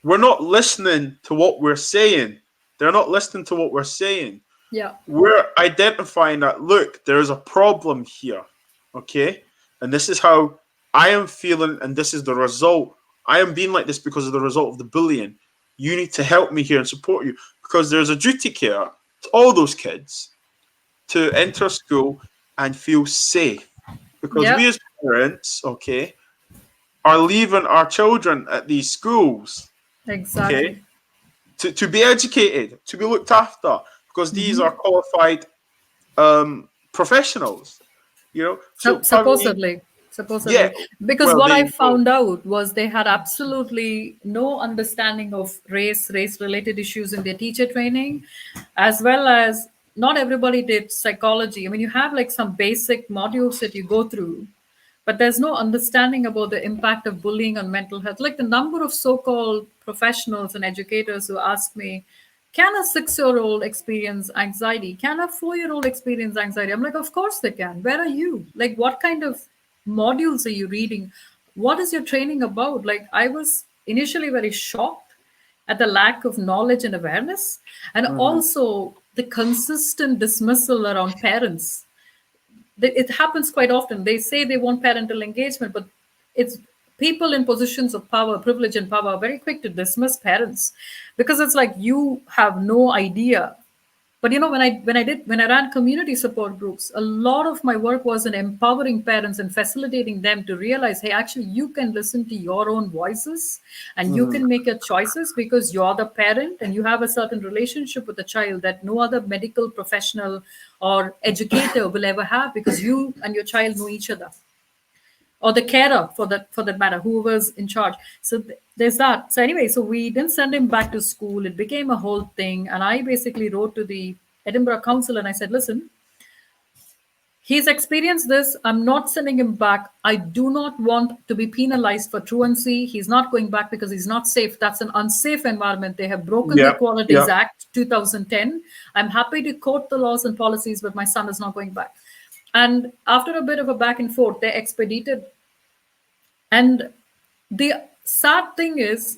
We're not listening to what we're saying. They're not listening to what we're saying. Yeah. We're identifying that, look, there's a problem here, okay? And this is how I am feeling, and this is the result. I am being like this because of the result of the bullying. You need to help me here and support you, because there's a duty care to all those kids to enter school and feel safe. Because we as parents, okay, are leaving our children at these schools, Exactly. okay, to be educated, to be looked after, because these are qualified professionals, you know. So supposedly. Yeah. Because Well, what I they- found out was they had absolutely no understanding of race-related issues in their teacher training, as well as not everybody did psychology. I mean, you have like some basic modules that you go through, but there's no understanding about the impact of bullying on mental health. Like the number of so-called professionals and educators who ask me, can a 6-year-old experience anxiety? Can a 4-year-old experience anxiety? I'm like, of course they can. Where are you? Like, what kind of modules are you reading? What is your training about? Like, I was initially very shocked at the lack of knowledge and awareness, and also the consistent dismissal around parents. It happens quite often. They say they want parental engagement, but it's people in positions of power, privilege, and power are very quick to dismiss parents because it's like you have no idea. But you know, when I ran community support groups, a lot of my work was in empowering parents and facilitating them to realize, hey, actually, you can listen to your own voices and you can make your choices because you're the parent and you have a certain relationship with the child that no other medical professional or educator will ever have, because you and your child know each other, or the carer for that matter, who was in charge. So there's that. So anyway, so we didn't send him back to school. It became a whole thing. And I basically wrote to the Edinburgh Council and I said, listen, He's experienced this. I'm not sending him back. I do not want to be penalized for truancy. He's not going back because he's not safe. That's an unsafe environment. They have broken the Yeah, Equalities yeah. Act 2010. I'm happy to quote the laws and policies, but my son is not going back. And after a bit of a back and forth, they expedited. And the sad thing is,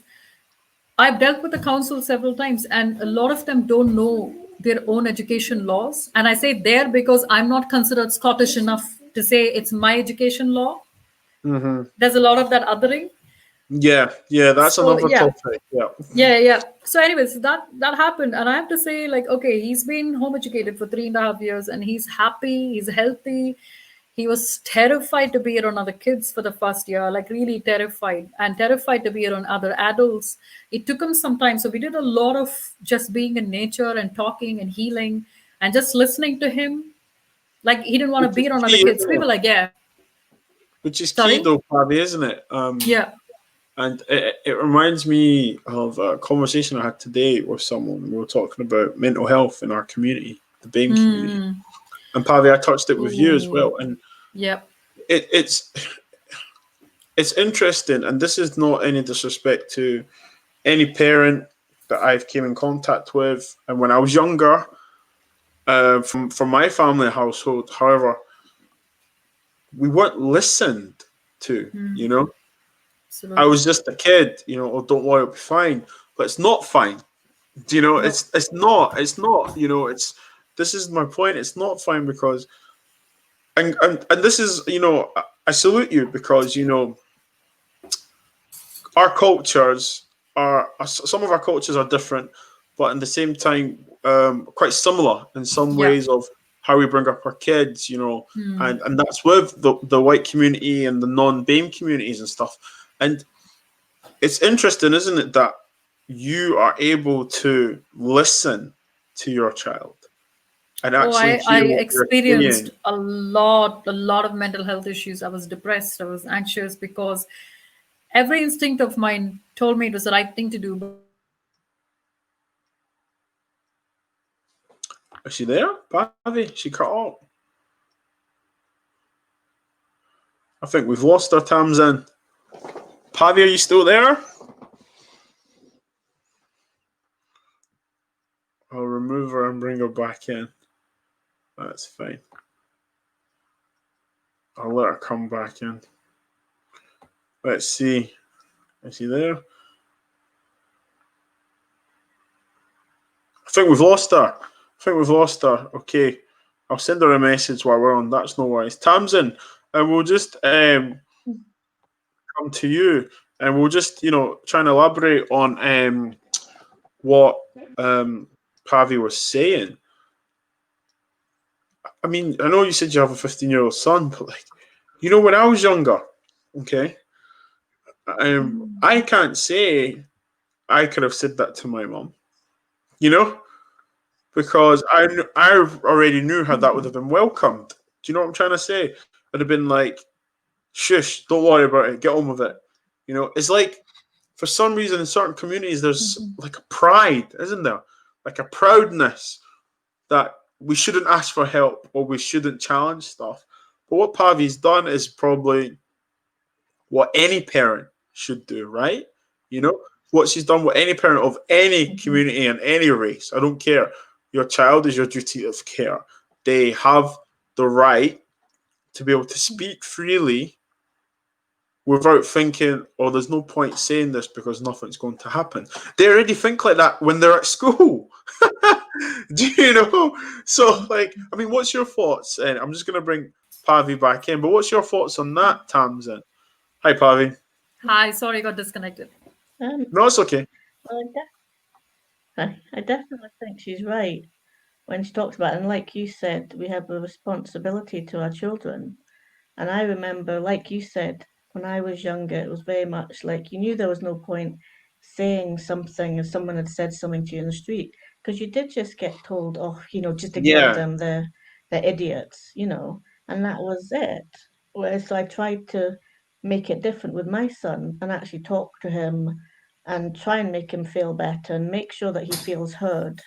I've dealt with the council several times, and a lot of them don't know their own education laws. And I say there because I'm not considered Scottish enough to say it's my education law. Mm-hmm. There's a lot of that othering. Yeah, that's So, another yeah. topic. Yeah. Yeah. So, anyways, that happened, and I have to say, like, okay, he's been home educated for 3.5 years, and he's happy, he's healthy. He was terrified to be around other kids for the first year, like really terrified, and terrified to be around other adults. It took him some time, so we did a lot of just being in nature and talking and healing, and just listening to him. Like he didn't want to Which be is around other key, kids. isn't We it? were like, yeah, Which is Sorry? key, though, Pavi, isn't it? yeah. And it reminds me of a conversation I had today with someone. We were talking about mental health in our community, the BAME community. And Pavi, I touched it with you as well. And Yep. it's interesting, and this is not any disrespect to any parent that I've came in contact with. And when I was younger, from my family household, however, we weren't listened to, you know? Absolutely. I was just a kid, you know, oh, don't worry, it'll be fine. But it's not fine. Do you know, No. it's not, you know, this is my point. It's not fine because and this is, you know, I salute you because, you know, our cultures are some of our cultures are different, but at the same time, quite similar in some Yeah. ways of how we bring up our kids, you know, and that's with the white community and the non-BAME communities and stuff. And it's interesting, isn't it, that you are able to listen to your child and actually I hear what experienced saying. a lot of mental health issues. I was depressed. I was anxious because every instinct of mine told me it was the right thing to do. Is she there, Pavi? She cut out. I think we've lost her, Tamsin. Pavi, are you still there? I'll remove her and bring her back in. That's fine. I'll let her come back in. Let's see. Is she there? I think we've lost her. Okay. I'll send her a message while we're on. That's no worries. Tamsin, and we'll just come to you and we'll just, you know, try and elaborate on what Pavi was saying. I mean, I know you said you have a 15-year-old son, but like, you know, when I was younger, okay, I can't say I could have said that to my mom, you know, because I already knew how that would have been welcomed. Do you know what I'm trying to say? I'd have been like, shush, don't worry about it, get on with it. You know, it's like, for some reason in certain communities, there's like a pride, isn't there? Like a proudness that we shouldn't ask for help or we shouldn't challenge stuff. But what Pavi's done is probably what any parent should do, right? You know, what she's done with any parent of any community and any race. I don't care. Your child is your duty of care. They have the right to be able to speak freely without thinking, oh, there's no point saying this because nothing's going to happen. They already think like that when they're at school. Do you know? So, like, I mean, what's your thoughts? And I'm just going to bring Pavi back in, but what's your thoughts on that, Tamsin? Hi, Pavi. Hi, sorry, I got disconnected. No, it's okay. Well, I definitely think she's right when she talks about it. And like you said, we have a responsibility to our children. And I remember, like you said, when I was younger, it was very much like you knew there was no point saying something if someone had said something to you in the street, because you did just get told, oh, you know, just ignore them, they're idiots, you know, and that was it. Whereas I tried to make it different with my son and actually talk to him and try and make him feel better and make sure that he feels heard.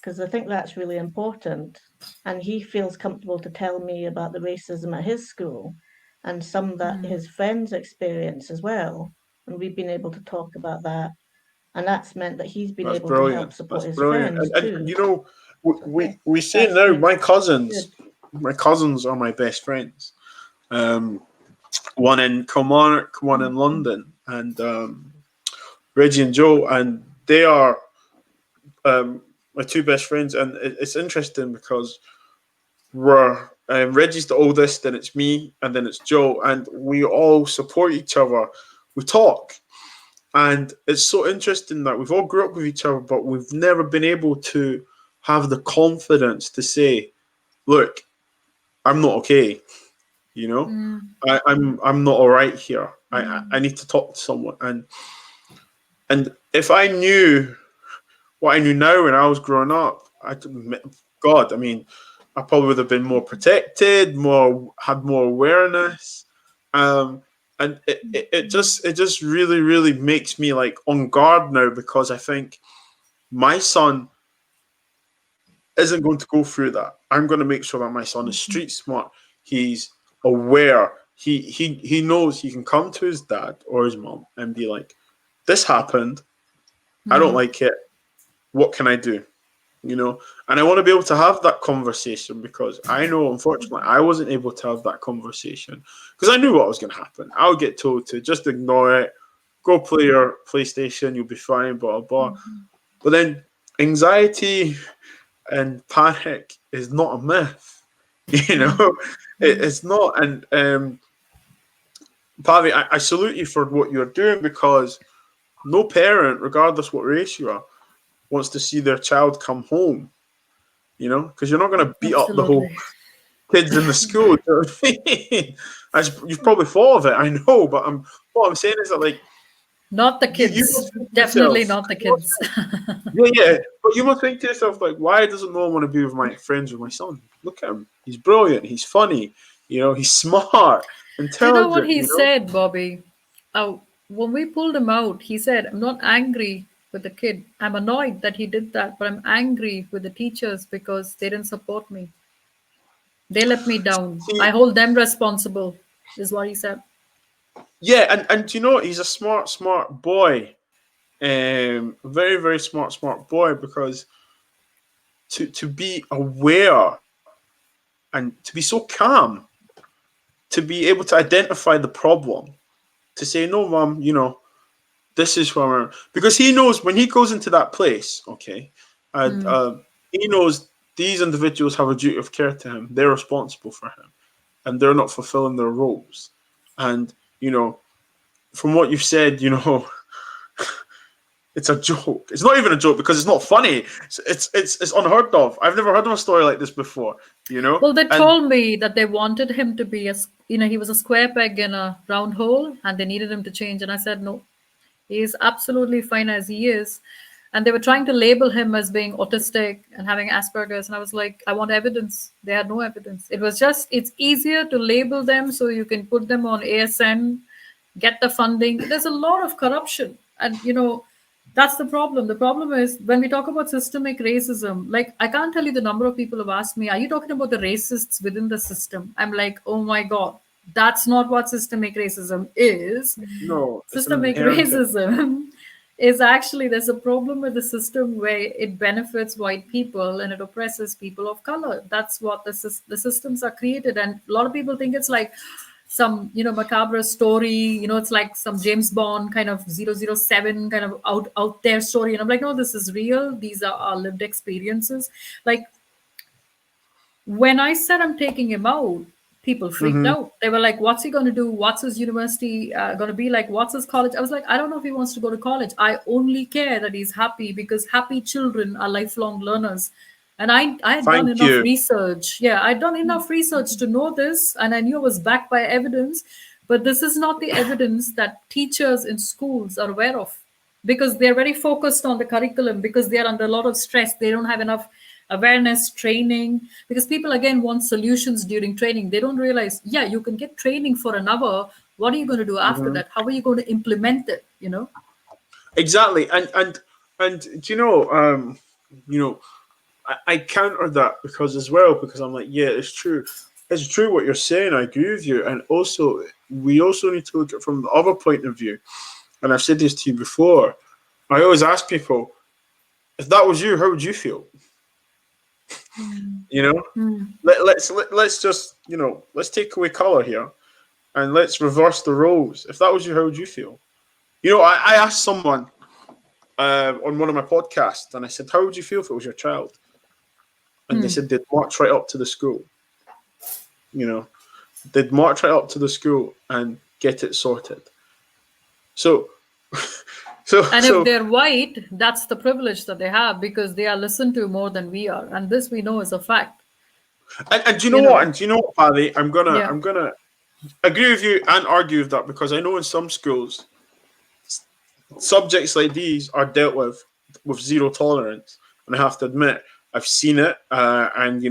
because I think that's really important. And he feels comfortable to tell me about the racism at his school and some that his friends experience as well. And we've been able to talk about that. And that's meant that he's been That's able to help brilliant. support That's his brilliant. friends And too. you know, we say That's now, really my cousins good. are my best friends. One in Kilmarnock, one in London, and Reggie and Joe, and they are my two best friends. And it's interesting because we're Reggie's the oldest, then it's me, and then it's Joe, and we all support each other. We talk, and it's so interesting that we've all grew up with each other, but we've never been able to have the confidence to say, "Look, I'm not okay. You know, I'm not all right here. I need to talk to someone." And if I knew what I knew now when I was growing up, God, I mean, I probably would have been more protected, had more awareness, and it just really makes me like on guard now, because I think my son isn't going to go through that. I'm going to make sure that my son is street smart. He's aware. He knows he can come to his dad or his mom and be like, "This happened. I don't like it. What can I do?" You know, and I want to be able to have that conversation, because I know, unfortunately, I wasn't able to have that conversation because I knew what was going to happen. I would get told to just ignore it, go play your PlayStation, you'll be fine, blah, blah, blah. But then anxiety and panic is not a myth, you know, it's not. And Pavi, I salute you for what you're doing, because no parent, regardless what race you are, wants to see their child come home, you know, because you're not going to beat up the whole kids in the school. You know what I mean? You've probably thought of it, I know, but what I'm saying is that, like, Not the kids. Definitely not the kids. yeah, but you must think to yourself, like, why doesn't no one want to be with my friends with my son? Look at him. He's brilliant. He's funny. You know, he's smart, intelligent. Do you know what he said, Bobby? When we pulled him out, he said, "I'm not angry with the kid. I'm annoyed that he did that, but I'm angry with the teachers because they didn't support me. They let me down. I hold them responsible," is what he said. Yeah, and you know, he's a smart boy. Very, very smart boy, because to be aware and to be so calm, to be able to identify the problem, to say, "No, mom, you know, this is where," because he knows when he goes into that place, okay, he knows these individuals have a duty of care to him. They're responsible for him, and they're not fulfilling their roles. And, you know, from what you've said, you know, it's a joke. It's not even a joke because it's not funny. It's unheard of. I've never heard of a story like this before, you know? Well, they told me that they wanted him to be he was a square peg in a round hole, and they needed him to change. And I said, no, he is absolutely fine as he is. And they were trying to label him as being autistic and having Asperger's. And I was like, I want evidence. They had no evidence. It's easier to label them so you can put them on ASN, get the funding. There's a lot of corruption. And, you know, that's the problem. The problem is when we talk about systemic racism, like, I can't tell you the number of people who have asked me, are you talking about the racists within the system? I'm like, oh my God, that's not what systemic racism is. No, systemic racism is actually, there's a problem with the system where it benefits white people and it oppresses people of color. That's what the systems are created. And a lot of people think it's like some, you know, macabre story, you know, it's like some James Bond kind of 007 kind of out there story. And I'm like, no, this is real. These are our lived experiences. Like, when I said I'm taking him out, people freaked out. They were like, what's he going to do? What's his university going to be like? What's his college? I was like, I don't know if he wants to go to college. I only care that he's happy, because happy children are lifelong learners. And I had done enough research. Yeah, I'd done enough research to know this, and I knew it was backed by evidence. But this is not the evidence that teachers in schools are aware of, because they're very focused on the curriculum, because they're under a lot of stress. They don't have enough awareness training, because people again want solutions during training. They don't realize, yeah, you can get training for an hour. What are you going to do after that? How are you going to implement it? You know, exactly. And do you know, I countered that because I'm like, yeah, it's true. It's true what you're saying. I agree with you. And also, we also need to look at it from the other point of view. And I've said this to you before. I always ask people, if that was you, how would you feel? You know, let's just, let's take away color here, and let's reverse the roles. If that was you, how would you feel? I asked someone on one of my podcasts, and I said, how would you feel if it was your child? And they said they'd march right up to the school. They'd march right up to the school and get it sorted. So, if they're white, that's the privilege that they have because they are listened to more than we are, and this we know is a fact. And do you know what? And do you know what, Paddy? I'm gonna agree with you and argue with that because I know in some schools, subjects like these are dealt with zero tolerance, and I have to admit, I've seen it, and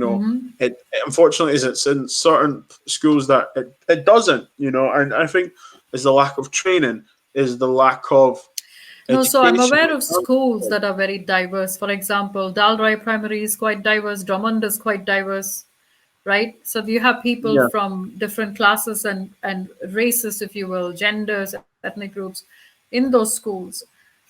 it unfortunately it's in certain schools that it doesn't, and I think is the lack of training, is the lack of so I'm education. aware of schools that are very diverse. For example, Dalry Primary is quite diverse, Drummond is quite diverse, right? So you have people from different classes and races, if you will, genders, ethnic groups in those schools.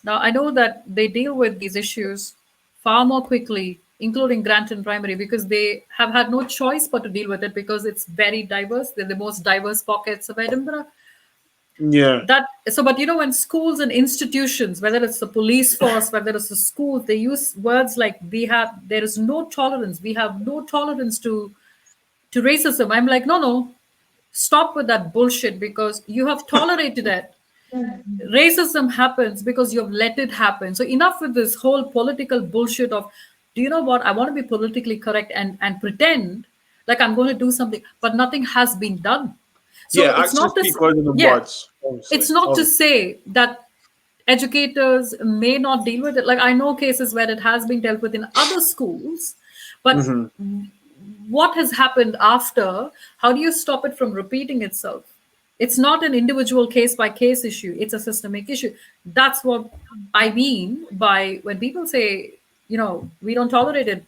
Now, I know that they deal with these issues far more quickly, including Granton Primary, because they have had no choice but to deal with it because it's very diverse. They're the most diverse pockets of Edinburgh. Yeah. But when schools and institutions, whether it's the police force, whether it's the schools, they use words like there is no tolerance. We have no tolerance to racism. I'm like, no, stop with that bullshit because you have tolerated it. Racism happens because you have let it happen. So enough with this whole political bullshit of, do you know what? I want to be politically correct and pretend like I'm going to do something, but nothing has been done. So it's not it's not to say that educators may not deal with it. Like I know cases where it has been dealt with in other schools, but what has happened after? How do you stop it from repeating itself? It's not an individual case by case issue. It's a systemic issue. That's what I mean by when people say, we don't tolerate it.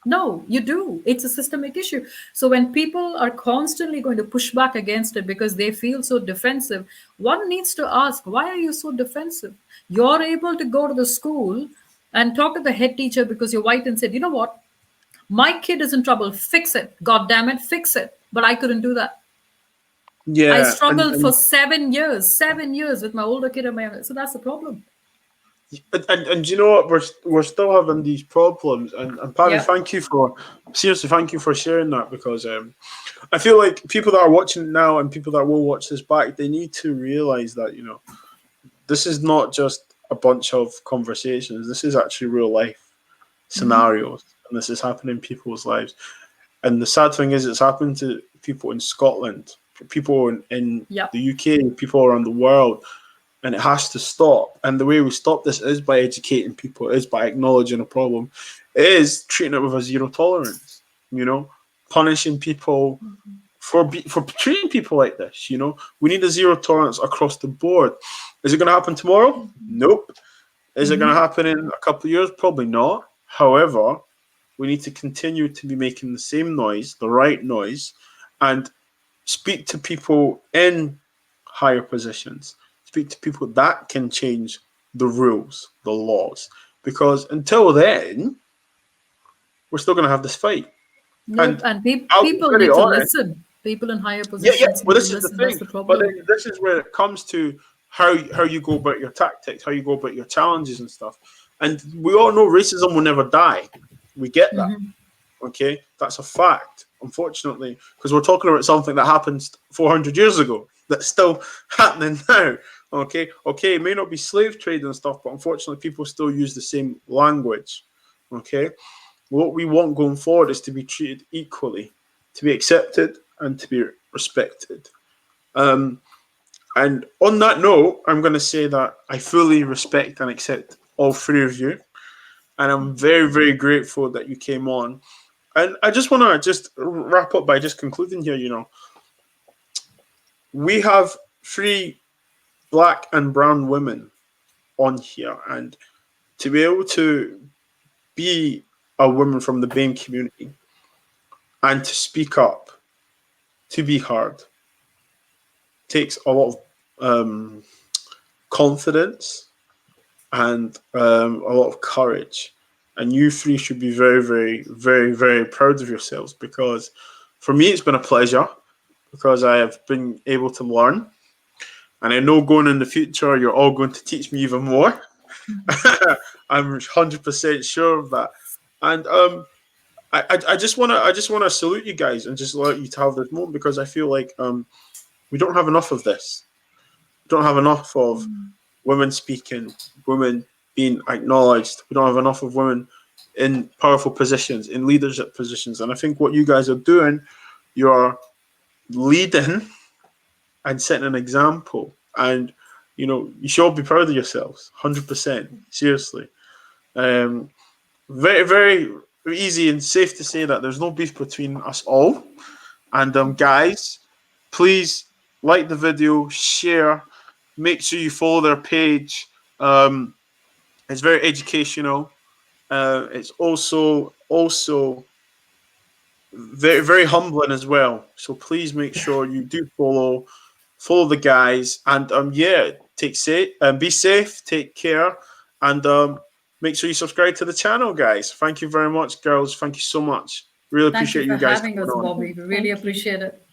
No, you do. It's a systemic issue. So when people are constantly going to push back against it because they feel so defensive, one needs to ask, why are you so defensive? You're able to go to the school and talk to the head teacher because you're white and said, you know what? My kid is in trouble. Fix it. God damn it, fix it. But I couldn't do that. Yeah. I struggled for 7 years with my older kid and my younger. So that's the problem. And you know what? We're still having these problems. And Paddy, thank you for sharing that because I feel like people that are watching now and people that will watch this back, they need to realize that this is not just a bunch of conversations. This is actually real life scenarios, and this is happening in people's lives. And the sad thing is, it's happened to people in Scotland, people in the UK, people around the world. And it has to stop. And the way we stop this is by educating people, is by acknowledging a problem, it is treating it with a zero tolerance, punishing people for treating people like this, We need a zero tolerance across the board. Is it going to happen tomorrow? Nope. Is it going to happen in a couple of years? Probably not. However, we need to continue to be making the same noise, the right noise, and speak to people in higher positions. Speak to people that can change the rules, the laws. Because until then, we're still going to have this fight. And people need to listen. People in higher positions. Well, this is the thing. But then this is where it comes to how you go about your tactics, how you go about your challenges and stuff. And we all know racism will never die. We get that. Okay? That's a fact, unfortunately, because we're talking about something that happened 400 years ago that's still happening now. Okay, it may not be slave trade and stuff, but unfortunately, people still use the same language. Okay, what we want going forward is to be treated equally, to be accepted, and to be respected. And on that note, I'm going to say that I fully respect and accept all three of you, and I'm very, very grateful that you came on. And I just want to wrap up by just concluding here. We have three Black and brown women on here, and to be able to be a woman from the BAME community, and to speak up, to be heard, takes a lot of confidence and a lot of courage. And you three should be very, very, very, very proud of yourselves, because for me, it's been a pleasure, because I have been able to learn. And I know going in the future, you're all going to teach me even more. I'm 100% sure of that. And I just wanna salute you guys and just let you to have this moment, because I feel like we don't have enough of this. We don't have enough of women speaking, women being acknowledged. We don't have enough of women in powerful positions, in leadership positions. And I think what you guys are doing, you're leading and setting an example. And, you know, you should all be proud of yourselves, 100%, seriously. Very, very easy and safe to say that there's no beef between us all. And guys, please like the video, share, make sure you follow their page. It's very educational. It's also very, very humbling as well. So please make sure you do follow the guys, and be safe, take care, and make sure you subscribe to the channel, guys. Thank you very much, girls. Thank you so much. Really Thank appreciate you you for guys having coming us, on. Bobby. We really Thank you. appreciate it.